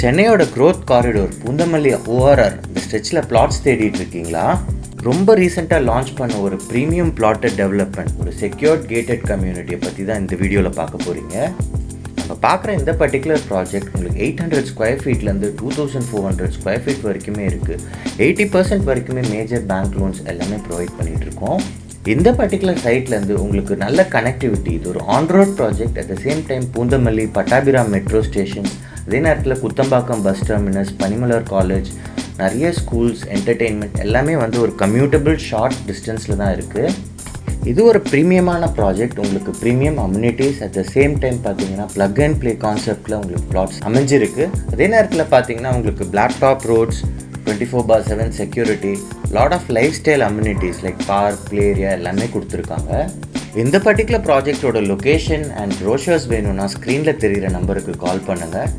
சென்னையோட growth corridor Poonamallee ORR இந்த ஸ்ட்ரெச்சில் plots தேடிட்டு இருக்கீங்களா? ரொம்ப ரீசெண்டாக லான்ச் பண்ண ஒரு ப்ரீமியம் பிளாட்டட் டெவலப்மெண்ட், ஒரு செக்யூர்ட் கேட்டட் கம்யூனிட்டியை பற்றி தான் இந்த வீடியோவில் பார்க்க போகிறீங்க. நம்ம பார்க்குற இந்த பர்டிகுலர் ப்ராஜெக்ட் உங்களுக்கு 800 ஸ்கொயர் ஃபீட்லேருந்து 2400 ஸ்கொயர் ஃபீட் வரைக்குமே இருக்குது. 80% வரைக்குமே மேஜர் பேங்க் லோன்ஸ் எல்லாமே ப்ரொவைட் பண்ணிகிட்ருக்கோம். இந்த பர்டிகுலர் சைட்லேருந்து உங்களுக்கு நல்ல கனெக்டிவிட்டி, இது ஒரு on road project. At the same time Poonamallee Pattabiram metro station, அதே நேரத்தில் குத்தம்பாக்கம் பஸ் டெர்மினஸ், பனிமலர் காலேஜ், நிறைய ஸ்கூல்ஸ், என்டர்டெயின்மெண்ட் எல்லாமே ஒரு கம்யூட்டபிள் ஷார்ட் டிஸ்டன்ஸில் தான் இருக்குது. இது ஒரு ப்ரீமியமான ப்ராஜெக்ட். உங்களுக்கு premium amenities, at the same time பார்த்தீங்கன்னா ப்ளக் அண்ட் ப்ளே கான்செப்டில் உங்களுக்கு பிளாட்ஸ் அமைஞ்சிருக்கு. அதே நேரத்தில் பார்த்தீங்கன்னா உங்களுக்கு black top roads, 24/7 security, lot of lifestyle amenities like park, play area எல்லாமே கொடுத்துருக்காங்க. இந்த பர்டிகுலர் ப்ராஜெக்டோட லொக்கேஷன் அண்ட் ப்ரோஷர்ஸ் வேணும்னா ஸ்க்ரீனில் தெரிகிற நம்பருக்கு கால் பண்ணுங்கள்.